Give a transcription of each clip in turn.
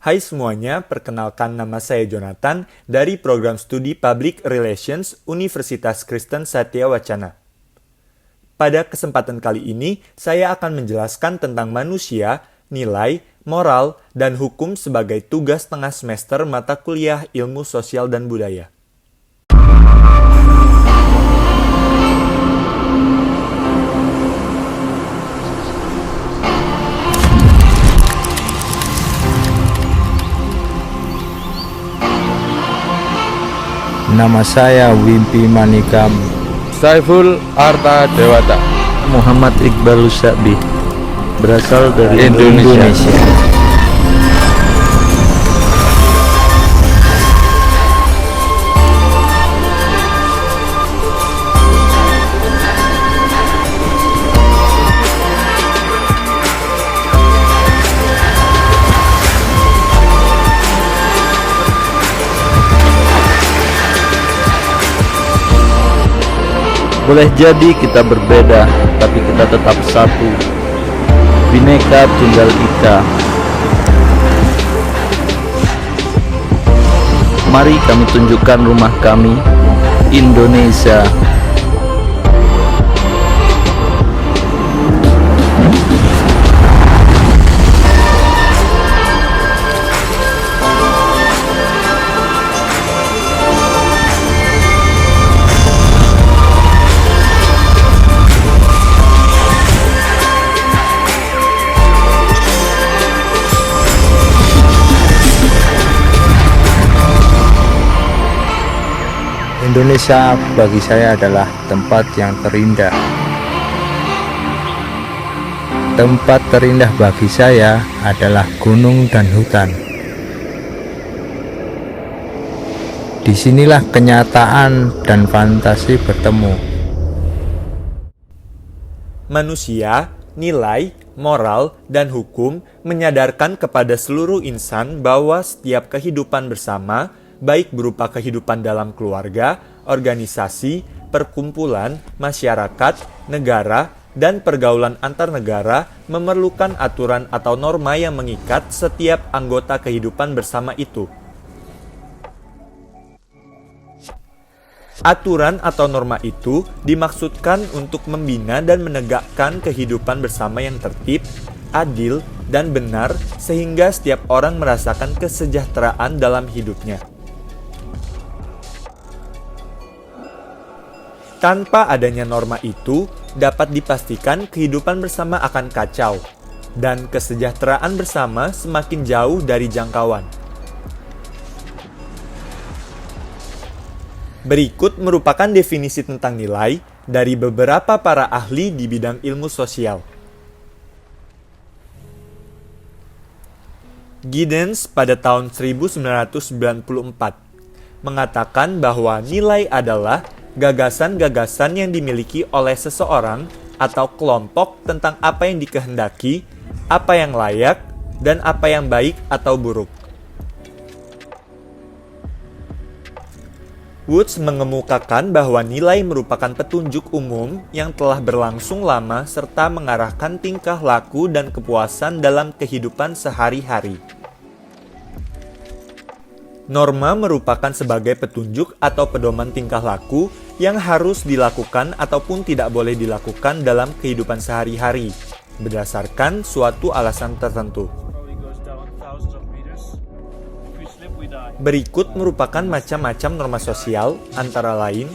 Hai semuanya, perkenalkan nama saya Jonathan dari Program Studi Public Relations Universitas Kristen Satya Wacana. Pada kesempatan kali ini, saya akan menjelaskan tentang manusia, nilai, moral, dan hukum sebagai tugas tengah semester mata kuliah Ilmu Sosial dan Budaya. Nama saya Wimpi Manikam, Saiful Arta Dewata, Muhammad Iqbal Syabi, berasal dari Indonesia. Boleh jadi kita berbeda, tapi kita tetap satu. Bhinneka Tunggal Ika. Mari kami tunjukkan rumah kami, Indonesia. Indonesia bagi saya adalah tempat yang terindah. Tempat terindah bagi saya adalah gunung dan hutan. Disinilah kenyataan dan fantasi bertemu. Manusia, nilai, moral, dan hukum menyadarkan kepada seluruh insan bahwa setiap kehidupan bersama, baik berupa kehidupan dalam keluarga, organisasi, perkumpulan, masyarakat, negara, dan pergaulan antar negara memerlukan aturan atau norma yang mengikat setiap anggota kehidupan bersama itu. Aturan atau norma itu dimaksudkan untuk membina dan menegakkan kehidupan bersama yang tertib, adil, dan benar sehingga setiap orang merasakan kesejahteraan dalam hidupnya. Tanpa adanya norma itu, dapat dipastikan kehidupan bersama akan kacau, dan kesejahteraan bersama semakin jauh dari jangkauan. Berikut merupakan definisi tentang nilai dari beberapa para ahli di bidang ilmu sosial. Giddens pada tahun 1994 mengatakan bahwa nilai adalah gagasan-gagasan yang dimiliki oleh seseorang atau kelompok tentang apa yang dikehendaki, apa yang layak, dan apa yang baik atau buruk. Woods mengemukakan bahwa nilai merupakan petunjuk umum yang telah berlangsung lama serta mengarahkan tingkah laku dan kepuasan dalam kehidupan sehari-hari. Norma merupakan sebagai petunjuk atau pedoman tingkah laku yang harus dilakukan ataupun tidak boleh dilakukan dalam kehidupan sehari-hari, berdasarkan suatu alasan tertentu. Berikut merupakan macam-macam norma sosial, antara lain: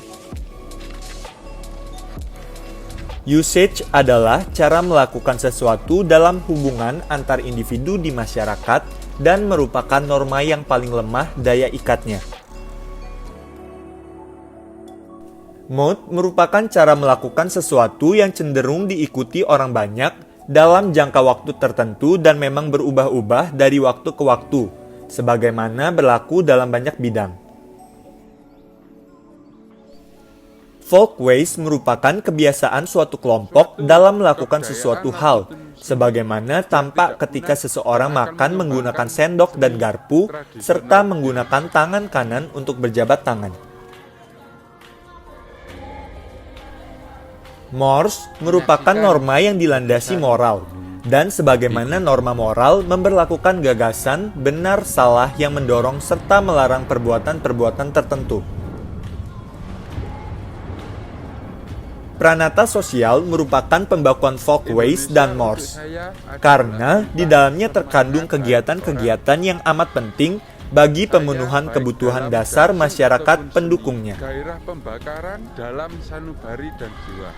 usage adalah cara melakukan sesuatu dalam hubungan antar individu di masyarakat dan merupakan norma yang paling lemah daya ikatnya. Mode merupakan cara melakukan sesuatu yang cenderung diikuti orang banyak dalam jangka waktu tertentu dan memang berubah-ubah dari waktu ke waktu, sebagaimana berlaku dalam banyak bidang. Folkways merupakan kebiasaan suatu kelompok dalam melakukan sesuatu hal, sebagaimana tampak ketika seseorang makan menggunakan sendok dan garpu, serta menggunakan tangan kanan untuk berjabat tangan. Mores merupakan norma yang dilandasi moral, dan sebagaimana norma moral memberlakukan gagasan benar salah yang mendorong serta melarang perbuatan-perbuatan tertentu. Pranata sosial merupakan pembakuan folkways dan mores, karena di dalamnya terkandung kegiatan-kegiatan yang amat penting bagi pemenuhan kebutuhan dasar masyarakat pendukungnya. Gairah pembakaran dalam sanubari dan jiwa.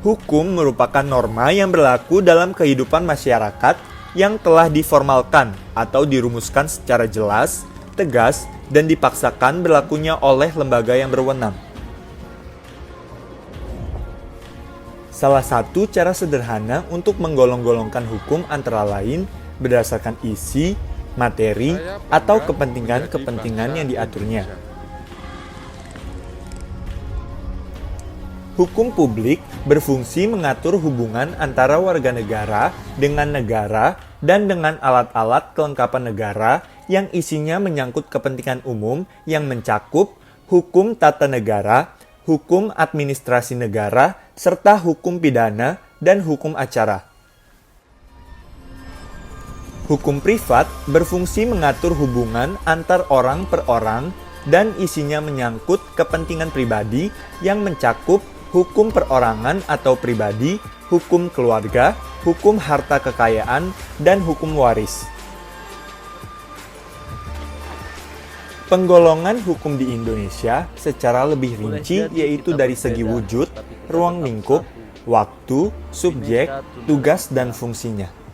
Hukum merupakan norma yang berlaku dalam kehidupan masyarakat yang telah diformalkan atau dirumuskan secara jelas, tegas, dan dipaksakan berlakunya oleh lembaga yang berwenang. Salah satu cara sederhana untuk menggolong-golongkan hukum antara lain berdasarkan isi, materi, atau kepentingan-kepentingan yang diaturnya. Hukum publik berfungsi mengatur hubungan antara warga negara dengan negara dan dengan alat-alat kelengkapan negara yang isinya menyangkut kepentingan umum yang mencakup hukum tata negara, hukum administrasi negara, serta hukum pidana dan hukum acara. Hukum privat berfungsi mengatur hubungan antar orang per orang dan isinya menyangkut kepentingan pribadi yang mencakup hukum perorangan atau pribadi, hukum keluarga, hukum harta kekayaan, dan hukum waris. Penggolongan hukum di Indonesia secara lebih rinci yaitu dari segi wujud, ruang lingkup, waktu, subjek, tugas, dan fungsinya.